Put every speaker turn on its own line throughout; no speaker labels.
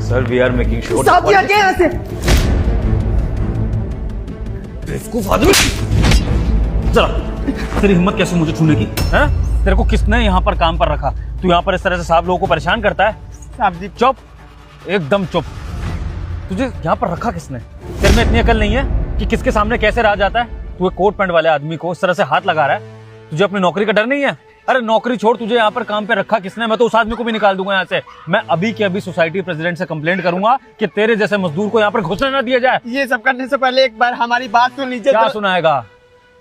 Sir we are making sure.
साहब जी हटिए यहाँ से।
बेवकूफ आदमी, जरा तेरी हिम्मत कैसे मुझे छूने की है? तेरे को किसने यहाँ पर काम पर रखा? तू यहाँ पर इस तरह से साहब लोगों को परेशान करता है?
साहब जी
चुप, एकदम चुप। तुझे यहाँ पर रखा किसने? तेरे में इतनी अकल नहीं है कि किसके सामने कैसे रहा जाता है? तू एक कोट पैंट वाले आदमी को इस तरह से हाथ लगा रहा है। तुझे अपनी नौकरी का डर नहीं है? अरे नौकरी छोड़, तुझे यहाँ पर काम पे रखा किसने? मैं तो उस आदमी को भी निकाल दूंगा यहाँ से। मैं अभी के अभी सोसाइटी प्रेसिडेंट से कंप्लेंट करूंगा कि तेरे जैसे मजदूर को यहाँ पर घुसने ना दिया जाए।
ये सब करने से पहले एक बार हमारी बात सुन लीजिए।
क्या सुनाएगा?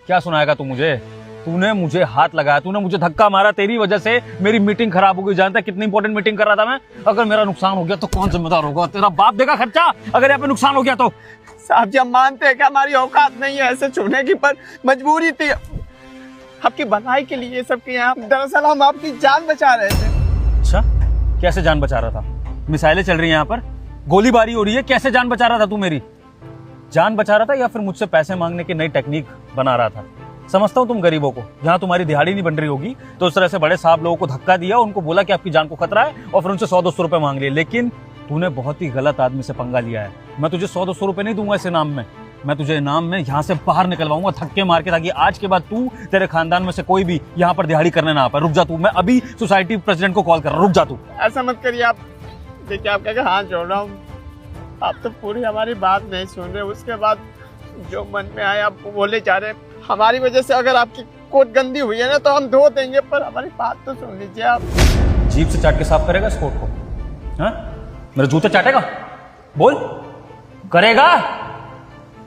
क्या सुनाएगा तू मुझे? तूने मुझे हाथ लगाया, तूने मुझे धक्का मारा, तेरी वजह से मेरी मीटिंग खराब हो गई। जानता है कितनी इंपॉर्टेंट मीटिंग कर रहा था मैं? अगर मेरा नुकसान हो गया तो कौन जिम्मेदार होगा? तेरा बाप देगा खर्चा अगर यहाँ पे नुकसान हो गया तो।
साहब जी हम मानते हैं कि हमारी औकात नहीं है ऐसे छूने की, पर मजबूरी थी आपकी भलाई के लिए सब किए। आप दरअसल हम आपकी जान बचा रहे थे।
अच्छा, कैसे जान बचा रहा था? मिसाइलें चल रही हैं यहाँ पर, गोलीबारी हो रही है, कैसे जान बचा रहा था तू? मेरी जान बचा रहा था या फिर मुझसे पैसे मांगने की नई टेक्निक बना रहा था? समझता हूँ तुम गरीबों को, जहाँ तुम्हारी दिहाड़ी नहीं बन रही होगी तो उस तरह से बड़े साहब लोगों को धक्का दिया, उनको बोला कि आपकी जान को खतरा है और फिर उनसे 100-200 रुपए मांग लिए। लेकिन तूने बहुत ही गलत आदमी से पंगा लिया है। मैं तुझे 100-200 रुपए नहीं दूंगा इस इनाम में। मैं तुझे इनाम में यहाँ से बाहर निकलवाऊंगा धक्के मार के, ताकि आज के बाद तू, तेरे खानदान में से कोई भी यहाँ पर दिहाड़ी करने ना आ पाए। रुक जा तू, मैं अभी सोसाइटी प्रेसिडेंट को कॉल कर रहा हूँ। रुक जा तू।
ऐसा मत करिए आप। देखिए आप क्या हाथ जोड़ रहा हूँ, आप तो पूरी हमारी बात नहीं सुन रहे। उसके बाद जो मन में आए आप बोले जा रहे। हमारी वजह से अगर आपकी कोट गंदी हुई है ना तो हम धो देंगे, पर हमारी बात तो सुन लीजिए आप।
जीप से चाट के साफ करेगा इस कोट को? हाँ, मेरे जूते चाटेगा? बोल, करेगा?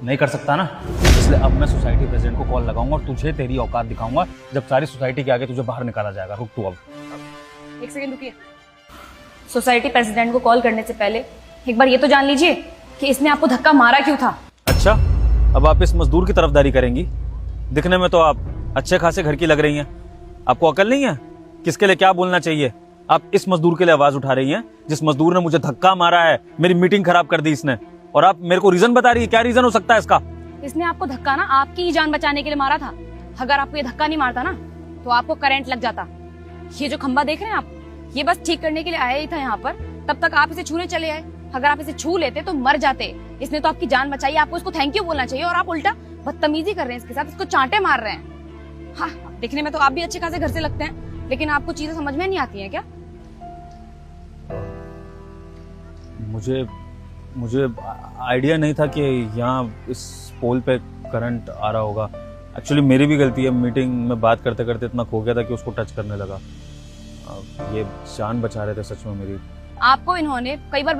नहीं कर सकता ना, इसलिए अब मैं सोसाइटी प्रेसिडेंट को कॉल लगाऊंगा और तुझे तेरी औकात दिखाऊंगा जब सारी सोसाइटी के आगे तुझे बाहर निकाला जाएगा। रुक तू अब।
एक सेकंड रुकिए। सोसाइटी प्रेसिडेंट को कॉल करने से पहले एक बार ये तो जान लीजिए कि इसने आपको धक्का मारा क्यों था।
अच्छा, अब आप इस मजदूर की तरफदारी करेंगी? दिखने में तो आप अच्छे खासे घर की लग रही हैं। आपको अकल नहीं है किसके लिए क्या बोलना चाहिए? आप इस मजदूर के लिए आवाज उठा रही हैं जिस मजदूर ने मुझे धक्का मारा है, मेरी मीटिंग खराब कर दी इसने, और आप मेरे को रीजन बता रही है। क्या रीजन हो सकता है इसका?
इसने आपको धक्का ना आपकी ही जान बचाने के लिए मारा था। अगर आपको ये धक्का नहीं मारता ना तो आपको करंट लग जाता। ये जो खंबा देख रहे हैं आप, ये बस ठीक करने के लिए आया ही था यहाँ पर। तब तक आप इसे छूने चले आए। अगर आप इसे छू लेते तो मर जाते। इसने तो आपकी जान बचाई, आपको इसको थैंक यू बोलना चाहिए, और आप उल्टा बदतमीजी कर रहे हैं इसके साथ, इसको चांटे मार रहे हैं। हाँ, दिखने में तो आप भी अच्छे खासे घर से लगते हैं, लेकिन आपको चीजें समझ में नहीं आती हैं क्या?
मुझे आइडिया नहीं था कि यहाँ इस पोल पे करंट आ रहा होगा। एक्चुअली मेरी भी गलती है, मीटिंग में बात करते करते इतना खो गया था कि उसको टच करने लगा। ये जान बचा रहे थे सच में मेरी।
आपको इन्होंने कई बार